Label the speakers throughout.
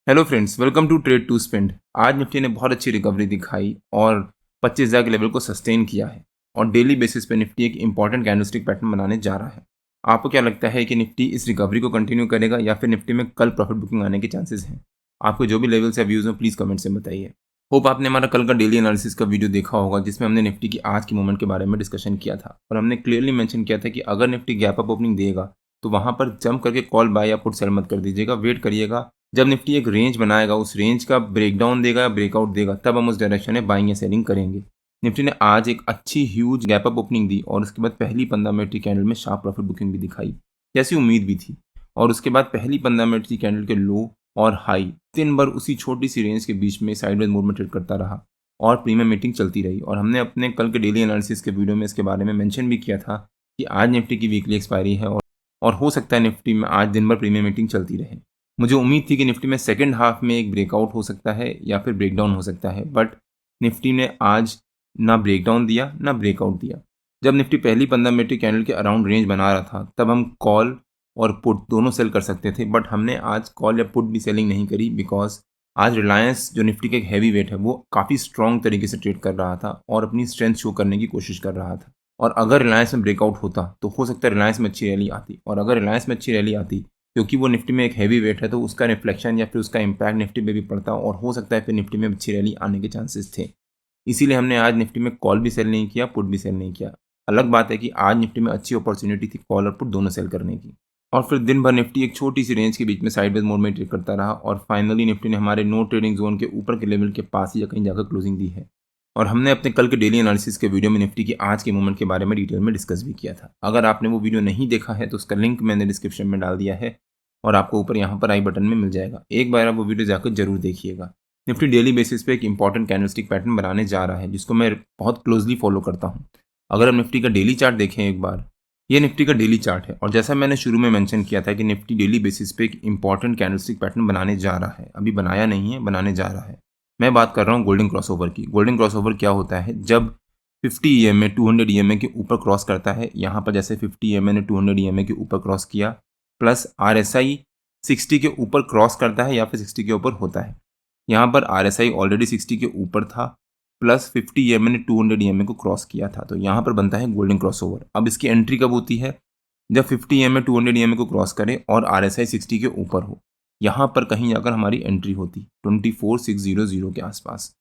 Speaker 1: Hello friends, welcome to trade to spend. आज Nifty ने बहुत अच्छी रिकवरी दिखाई और 25,000 के लेवल को सस्टेन किया है और डेली बेसिस पे निफ्टी एक इंपॉर्टेंट कैंडलस्टिक पैटर्न बनाने जा रहा है। आपको क्या लगता है कि निफ्टी इस रिकवरी को कंटिन्यू करेगा या फिर निफ्टी में कल प्रॉफिट बुकिंग आने के चांसेस हैं? आपको जो भी लेवल्स या व्यूज़ हो प्लीज़ कमेंट से बताइए। होप आपने हमारा कल का डेली एनालिसिस का वीडियो देखा होगा जिसमें हमने निफ्टी की आज की मूवमेंट के बारे में डिस्कशन किया था और हमने क्लियरली मेंशन किया था कि अगर निफ्टी गैप अप ओपनिंग देगा तो वहाँ पर जंप करके कॉल बाय या पुट सेल मत कर दीजिएगा, वेट करिएगा। जब निफ्टी एक रेंज बनाएगा, उस रेंज का ब्रेकडाउन देगा या ब्रेकआउट देगा, तब हम उस डायरेक्शन में बाइंग या सेलिंग करेंगे। निफ्टी ने आज एक अच्छी ह्यूज गैप अप ओपनिंग दी और उसके बाद पहली 15 मिनट की कैंडल में शार्प प्रॉफिट बुकिंग भी दिखाई, जैसी उम्मीद भी थी। और उसके बाद पहली 15 मिनट की कैंडल के लो और हाई दिन भर उसी छोटी सी रेंज के बीच में साइडवेज मोड में ट्रेड करता रहा और प्रीमियम मीटिंग चलती रही। और हमने अपने कल के डेली एनालिसिस के वीडियो में इसके बारे में मेंशन भी किया था कि आज निफ्टी की वीकली एक्सपायरी है और हो सकता है निफ्टी में आज दिन भर प्रीमियम मीटिंग चलती रहे। मुझे उम्मीद थी कि निफ्टी में सेकंड हाफ में एक ब्रेकआउट हो सकता है या फिर ब्रेकडाउन हो सकता है, बट निफ्टी ने आज ना ब्रेकडाउन दिया ना ब्रेकआउट दिया। जब निफ्टी पहली 15 मिनट की कैंडल के अराउंड रेंज बना रहा था तब हम कॉल और पुट दोनों सेल कर सकते थे, बट हमने आज कॉल या पुट भी सेलिंग नहीं करी बिकॉज आज रिलायंस जो निफ्टी का एक हैवी वेट है वो काफ़ी स्ट्रॉन्ग तरीके से ट्रेड कर रहा था और अपनी स्ट्रेंथ शो करने की कोशिश कर रहा था। और अगर रिलायंस में ब्रेकआउट होता तो हो सकता है रिलायंस में अच्छी रैली आती, और अगर रिलायंस में अच्छी रैली आती क्योंकि वो निफ्टी में एक हैवी वेट है तो उसका रिफ्लेक्शन या फिर उसका इम्पैक्ट निफ्टी में भी पड़ता और हो सकता है फिर निफ्टी में अच्छी रैली आने के चांसेस थे। इसीलिए हमने आज निफ्टी में कॉल भी सेल नहीं किया, पुट भी सेल नहीं किया। अलग बात है कि आज निफ्टी में अच्छी अपॉर्चुनिटी थी कॉल और पुट दोनों सेल करने की। और फिर दिन भर निफ्टी एक छोटी सी रेंज के बीच में साइडवेज मोड में ट्रेड करता रहा और फाइनली निफ्टी ने हमारे नो ट्रेडिंग जोन के ऊपर के लेवल के पास ही या कहीं जाकर क्लोजिंग दी है। और हमने अपने कल के डेली एनालिसिस के वीडियो में निफ्टी की आज के मूवमेंट के बारे में डिटेल में डिस्कस भी किया था। अगर आपने वो वीडियो नहीं देखा है तो उसका लिंक मैंने डिस्क्रिप्शन में डाल दिया है और आपको ऊपर यहाँ पर आई बटन में मिल जाएगा। एक बार आप वो वीडियो जाकर जरूर देखिएगा। निफ्टी डेली बेसिस पे एक इंपॉर्टेंट कैंडलस्टिक पैटर्न बनाने जा रहा है जिसको मैं बहुत क्लोजली फॉलो करता हूँ। अगर हम निफ्टी का डेली चार्ट देखें एक बार, ये निफ्टी का डेली चार्ट है और जैसा मैंने शुरू में मेंशन किया था कि निफ्टी डेली बेसिस पे एक इंपॉर्टेंट कैंडलस्टिक पैटर्न बनाने जा रहा है। अभी बनाया नहीं है, बनाने जा रहा है। मैं बात कर रहा हूँ गोल्डन क्रॉसओवर की। गोल्डन क्रॉसओवर क्या होता है? जब 50 EMA 200 EMA के ऊपर क्रॉस करता है, यहाँ पर जैसे 50 EMA ने 200 EMA के ऊपर क्रॉस किया, प्लस RSI 60 के ऊपर क्रॉस करता है या फिर 60 के ऊपर होता है। यहाँ पर RSI ऑलरेडी 60 के ऊपर था, प्लस 50 EMA ने 200 EMA को क्रॉस किया था, तो यहाँ पर बनता है गोल्डन क्रॉसओवर। अब इसकी एंट्री कब होती है? जब 50 EMA 200 EMA को क्रॉस करे और RSI 60 के ऊपर हो, यहाँ पर कहीं जाकर हमारी एंट्री होती 24600 के आसपास।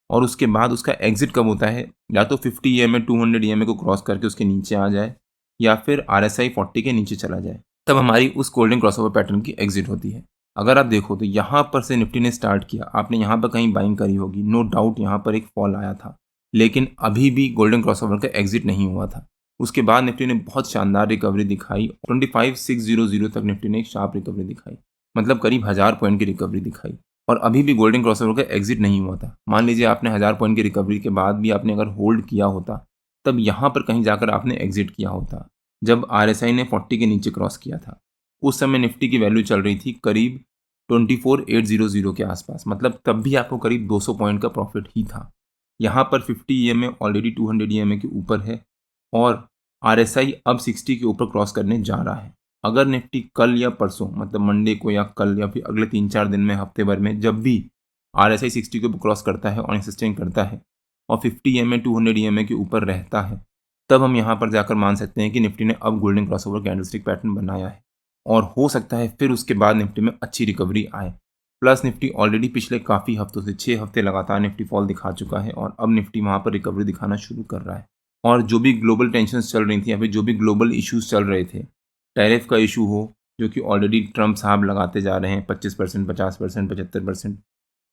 Speaker 1: और उसके बाद उसका एग्जिट कब होता है? या तो 50 EMA 200 EMA को क्रॉस करके उसके नीचे आ जाए या फिर RSI 40 के नीचे चला जाए, तब हमारी उस गोल्डन क्रॉसओवर पैटर्न की एग्जिट होती है। अगर आप देखो तो यहाँ पर से निफ्टी ने स्टार्ट किया, आपने यहाँ पर कहीं बाइंग करी होगी, नो डाउट यहाँ पर एक फॉल आया था, लेकिन अभी भी गोल्डन क्रॉसओवर का एग्जिट नहीं हुआ था। उसके बाद निफ्टी ने बहुत शानदार रिकवरी दिखाई, 25,600 तक निफ्टी ने एक शार्प रिकवरी दिखाई, मतलब करीब 1000 पॉइंट की रिकवरी दिखाई। और अभी भी गोल्डन क्रॉसओवर का एग्जिट नहीं हुआ था। मान लीजिए आपने 1000 पॉइंट की रिकवरी के बाद भी आपने अगर होल्ड किया होता तब यहाँ पर कहीं जाकर आपने एग्जिट किया होता जब RSI ने 40 के नीचे क्रॉस किया था। उस समय निफ्टी की वैल्यू चल रही थी करीब 24,800 के आसपास, मतलब तब भी आपको करीब 200 पॉइंट का प्रॉफिट ही था। यहाँ पर 50 EMA ऑलरेडी 200 EMA के ऊपर है और RSI अब 60 के ऊपर क्रॉस करने जा रहा है। अगर निफ्टी कल या परसों, मतलब मंडे को या कल या फिर अगले 3-4 दिन में, हफ्ते भर में, जब भी RSI 60 के ऊपर क्रॉस करता है और सस्टेन करता है और 50 EMA 200 EMA के ऊपर रहता है, तब हम यहाँ पर जाकर मान सकते हैं कि निफ्टी ने अब गोल्डन क्रॉसओवर कैंडलस्टिक पैटर्न बनाया है और हो सकता है फिर उसके बाद निफ्टी में अच्छी रिकवरी आए। प्लस निफ्टी ऑलरेडी पिछले काफ़ी हफ्तों से 6 हफ्ते लगातार निफ्टी फॉल दिखा चुका है और अब निफ्टी वहाँ पर रिकवरी दिखाना शुरू कर रहा है। और जो भी ग्लोबल टेंशन्स चल रही थी या फिर जो भी ग्लोबल इश्यूज चल रहे थे, टैरिफ का इशू हो जो कि ऑलरेडी ट्रम्प साहब लगाते जा रहे हैं 25%, 50%, 75%।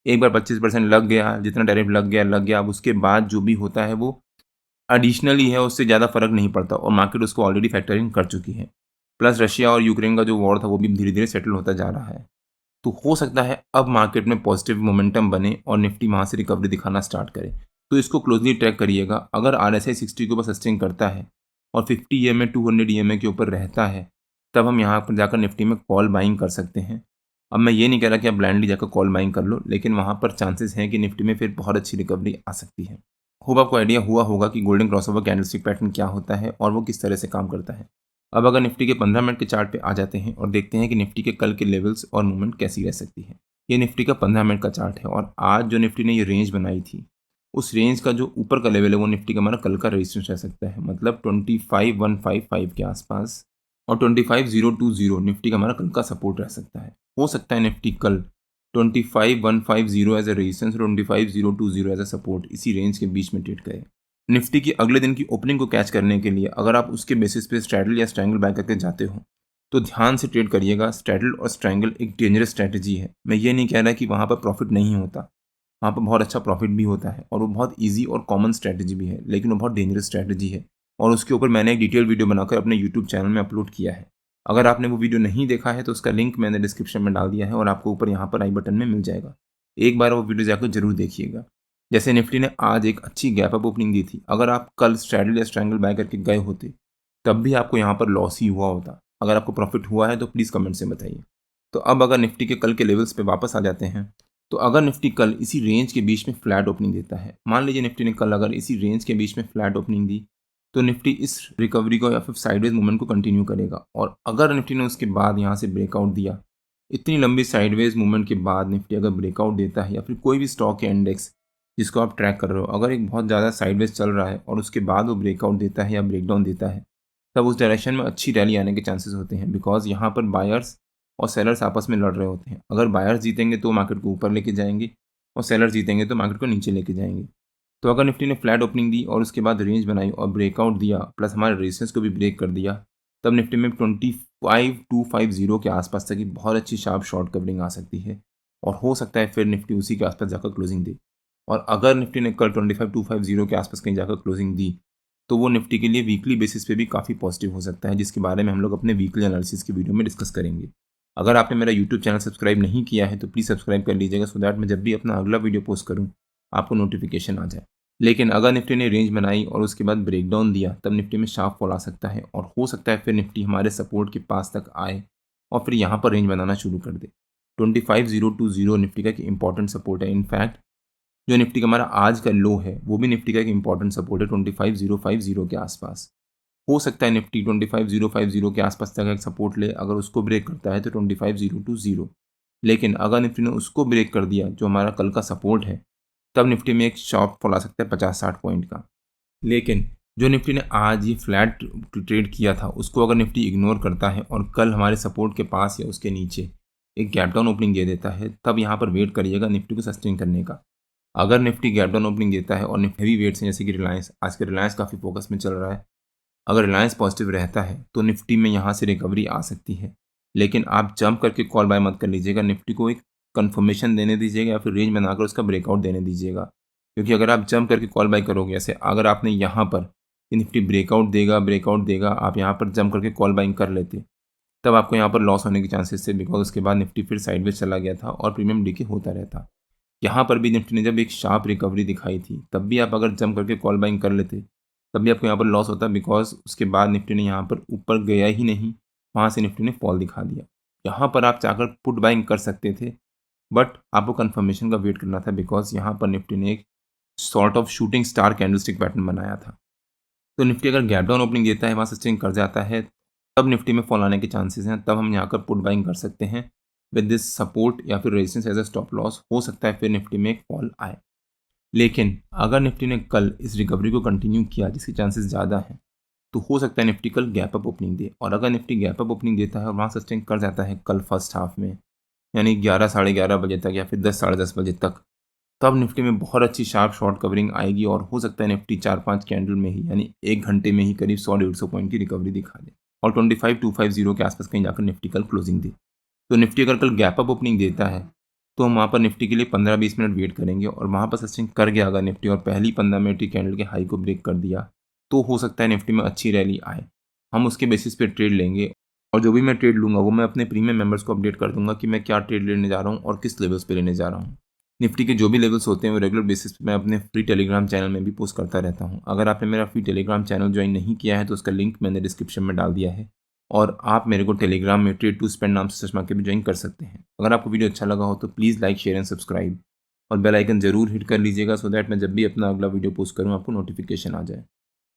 Speaker 1: एक बार 25% लग गया, जितना टैरिफ लग गया। अब उसके बाद जो भी होता है वो एडिशनली है, उससे ज़्यादा फर्क नहीं पड़ता और मार्केट उसको ऑलरेडी फैक्टरिंग कर चुकी है। प्लस रशिया और यूक्रेन का जो वॉर था वो भी धीरे धीरे सेटल होता जा रहा है। तो हो सकता है अब मार्केट में पॉजिटिव मोमेंटम बने और निफ्टी वहाँ से रिकवरी दिखाना स्टार्ट करे। तो इसको क्लोजली ट्रैक करिएगा। अगर RSI 60 के ऊपर सस्टेन करता है और 50 EMA 200 EMA के ऊपर रहता है, तब हम यहाँ पर जाकर निफ्टी में कॉल बाइंग कर सकते हैं। अब मैं ये नहीं कह रहा कि आप ब्लाइंडली जाकर कॉल बाइंग कर लो, लेकिन वहाँ पर चांसेस हैं कि निफ्टी में फिर बहुत अच्छी रिकवरी आ सकती है। होप आपको आइडिया हुआ होगा कि गोल्डन क्रॉसओवर कैंडलस्टिक पैटर्न क्या होता है और वो किस तरह से काम करता है। अब अगर निफ्टी के 15 मिनट के चार्ट पे आ जाते हैं और देखते हैं कि निफ्टी के कल के लेवल्स और मूवमेंट कैसी रह सकती है। ये निफ्टी का 15 मिनट का चार्ट है और आज जो निफ्टी ने ये रेंज बनाई थी उस रेंज का जो ऊपर का लेवल है वो निफ्टी का हमारा कल का रेजिस्टेंस रह सकता है, मतलब 25155 के आसपास, और 25020 निफ्टी का हमारा कल का सपोर्ट रह सकता है। हो सकता है निफ्टी कल 25150 एज ए रेजिस्टेंस और 25020 एज ए सपोर्ट इसी रेंज के बीच में ट्रेड करे। निफ्टी की अगले दिन की ओपनिंग को कैच करने के लिए अगर आप उसके बेसिस पे स्ट्रैडल या स्ट्रैंगल बाय करके जाते हो तो ध्यान से ट्रेड करिएगा। स्ट्रैडल और स्ट्रैंगल एक डेंजरस स्ट्रैटेजी है। मैं ये नहीं कह रहा कि वहाँ पर प्रॉफिट नहीं होता, वहाँ पर बहुत अच्छा प्रॉफिट भी होता है और वो बहुत ईजी और कॉमन स्ट्रैटेजी भी है, लेकिन वो बहुत डेंजरस स्ट्रैटेजी है और उसके ऊपर मैंने एक डिटेल वीडियो बनाकर अपने यूट्यूब चैनल में अपलोड किया है। अगर आपने वो वीडियो नहीं देखा है तो उसका लिंक मैंने डिस्क्रिप्शन में डाल दिया है और आपको ऊपर यहाँ पर आई बटन में मिल जाएगा। एक बार वो वीडियो जाकर जरूर देखिएगा। जैसे निफ्टी ने आज एक अच्छी गैप अप ओपनिंग दी थी, अगर आप कल स्ट्रैडल या स्ट्रैंगल बाय करके गए होते तब भी आपको यहाँ पर लॉस ही हुआ होता। अगर आपको प्रॉफिट हुआ है तो प्लीज़ कमेंट से बताइए। तो अब अगर निफ्टी के कल के लेवल्स पे वापस आ जाते हैं, तो अगर निफ्टी कल इसी रेंज के बीच में फ्लैट ओपनिंग देता है, मान लीजिए निफ्टी ने कल अगर इसी रेंज के बीच में फ्लैट ओपनिंग दी तो निफ्टी इस रिकवरी को या फिर साइडवेज मूवमेंट को कंटिन्यू करेगा। और अगर निफ्टी ने उसके बाद यहाँ से ब्रेकआउट दिया, इतनी लंबी साइडवेज मूवमेंट के बाद निफ्टी अगर ब्रेकआउट देता है या फिर कोई भी स्टॉक या इंडेक्स जिसको आप ट्रैक कर रहे हो, अगर एक बहुत ज़्यादा साइडवेज चल रहा है और उसके बाद वो ब्रेकआउट देता है या ब्रेकडाउन देता है, तब उस डायरेक्शन में अच्छी रैली आने के चांसेस होते हैं, बिकॉज यहाँ पर बायर्स और सेलर्स आपस में लड़ रहे होते हैं। अगर बायर्स जीतेंगे तो मार्केट को ऊपर लेके जाएंगे और सेलर जीतेंगे तो मार्केट को नीचे लेके जाएंगे। तो अगर निफ्टी ने फ्लैट ओपनिंग दी और उसके बाद रेंज बनाई और ब्रेकआउट दिया प्लस हमारे रेजिस्टेंस को भी ब्रेक कर दिया, तब निफ्टी में 25250 के आसपास तक की बहुत अच्छी शार्प शॉर्ट कवरिंग आ सकती है और हो सकता है फिर निफ्टी उसी के आसपास जाकर क्लोजिंग दे। और अगर निफ्टी ने कल 25250 के आसपास कहीं जाकर क्लोजिंग दी तो वो निफ्टी के लिए वीकली बेसिस पे भी काफ़ी पॉजिटिव हो सकता है, जिसके बारे में हम लोग अपने वीकली एनालिसिस की वीडियो में डिस्कस करेंगे। अगर आपने मेरा यूट्यूब चैनल सब्सक्राइब नहीं किया है तो प्लीज़ सब्सक्राइब कर लीजिएगा, सो दैट मैं जब भी अपना अगला वीडियो पोस्ट करूँ आपको नोटिफिकेशन आ जाए। लेकिन अगर निफ्टी ने रेंज बनाई और उसके बाद ब्रेकडाउन दिया तब निफ्टी में शार्प फॉल आ सकता है और हो सकता है फिर निफ्टी हमारे सपोर्ट के पास तक आए और फिर यहाँ पर रेंज बनाना शुरू कर दे। 25020 निफ्टी का एक इंपॉर्टेंट सपोर्ट है। इनफैक्ट जो निफ्टी का हमारा आज का लो है वो भी निफ्टी का एक इंपॉर्टेंट सपोर्ट है 25050 के आसपास। हो सकता है निफ्टी 25050 के आसपास तक एक सपोर्ट ले, अगर उसको ब्रेक करता है तो 25020। लेकिन अगर निफ्टी ने उसको ब्रेक कर दिया जो हमारा कल का सपोर्ट है, तब निफ्टी में एक शॉर्ट फॉल आ सकता है 50-60 पॉइंट का। लेकिन जो निफ्टी ने आज ये फ्लैट ट्रेड किया था उसको अगर निफ्टी इग्नोर करता है और कल हमारे सपोर्ट के पास या उसके नीचे एक गैप डाउन ओपनिंग दे देता है, तब यहाँ पर वेट करिएगा निफ्टी को सस्टेन करने का। अगर निफ्टी गैप डाउन ओपनिंग देता है और हैवी वेट्स हैं जैसे कि रिलायंस, आज के रिलायंस काफ़ी फोकस में चल रहा है, अगर रिलायंस पॉजिटिव रहता है तो निफ्टी में यहाँ से रिकवरी आ सकती है। लेकिन आप जंप करके कॉल बाय मत कर लीजिएगा, निफ्टी को एक कंफर्मेशन देने दीजिएगा या फिर रेंज बनाकर उसका ब्रेकआउट देने दीजिएगा। क्योंकि अगर आप जंप करके कॉल बाय करोगे, जैसे अगर आपने यहाँ पर निफ्टी ब्रेकआउट देगा आप यहाँ पर जंप करके कॉल बाइंग कर लेते, तब आपको यहाँ पर लॉस होने के चांसेस थे, बिकॉज उसके बाद निफ्टी फिर साइडवेज चला गया था और प्रीमियम डीके होता रहता। यहाँ पर भी निफ्टी ने जब एक शार्प रिकवरी दिखाई थी तब भी आप अगर जंप करके कॉल बाइंग कर लेते तब भी आपको यहाँ पर लॉस होता, बिकॉज उसके बाद निफ्टी ने यहाँ पर ऊपर गया ही नहीं, वहाँ से निफ्टी ने फॉल दिखा दिया। यहाँ पर आप चाहकर पुट बाइंग कर सकते थे बट आपको कंफर्मेशन का वेट करना था, बिकॉज यहाँ पर निफ्टी ने एक sort of shooting star candlestick pattern बनाया था। तो निफ्टी अगर गैप डाउन ओपनिंग देता है, वहाँ सस्टेन कर जाता है, तब निफ्टी में फॉल आने के चांसेस हैं, तब हम यहाँ पर पुट बाइंग कर सकते हैं विद दिस सपोर्ट या फिर resistance as a stop loss. हो सकता है फिर निफ्टी में एक फॉल आए। लेकिन अगर निफ्टी ने कल इस रिकवरी को कंटिन्यू किया जिसके चांसेस ज़्यादा हैं, तो हो सकता है निफ्टी कल गैप अप ओपनिंग दे। और अगर निफ्टी गैप अप ओपनिंग देता है और वहाँ सस्टेन कर जाता है कल फर्स्ट हाफ में, यानी 11 साढ़े 11 बजे तक या फिर 10 साढ़े 10 बजे तक, तब निफ्टी में बहुत अच्छी शार्प शॉर्ट कवरिंग आएगी और हो सकता है निफ्टी 4-5 कैंडल में ही यानी 1 घंटे में ही करीब 100-150 पॉइंट की रिकवरी दिखा दे और 25250 के आसपास कहीं जाकर निफ्टी कल क्लोजिंग दे। तो निफ्टी अगर कल गैप अप ओपनिंग देता है तो हम वहाँ पर निफ्टी के लिए 15-20 मिनट वेट करेंगे और वहाँ पर सस्टेन कर गया अगर निफ्टी और पहली 15 मिनट की कैंडल के हाई को ब्रेक कर दिया, तो हो सकता है निफ्टी में अच्छी रैली आए। हम उसके बेसिस पे ट्रेड लेंगे और जो भी मैं ट्रेड लूँगा वो मैं अपने प्रीमियम मेंबर्स को अपडेट कर दूंगा कि मैं क्या ट्रेड लेने जा रहा हूँ और किस लेवल्स पे लेने जा रहा हूँ। निफ्टी के जो भी लेवल्स होते हैं वो रेगुलर बेसिस पे मैं अपने फ्री टेलीग्राम चैनल में भी पोस्ट करता रहता हूँ। अगर आपने मेरा फ्री टेलीग्राम चैनल ज्वाइन नहीं किया है तो उसका लिंक मैंने डिस्क्रिप्शन में डाल दिया है और आप मेरे को टेलीग्राम में ट्रेड टू स्पेंड नाम से सर्च मार के भी ज्वाइन कर सकते हैं। अगर आपको वीडियो अच्छा लगा हो तो please like share and subscribe और बेल आइकन जरूर हिट कर लीजिएगा, सो दैट मैं जब भी अपना अगला वीडियो पोस्ट करूँ आपको नोटिफिकेशन आ जाए।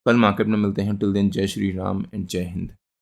Speaker 1: कल मार्केट में मिलते हैं। टिल देन जय श्री राम एंड जय हिंद।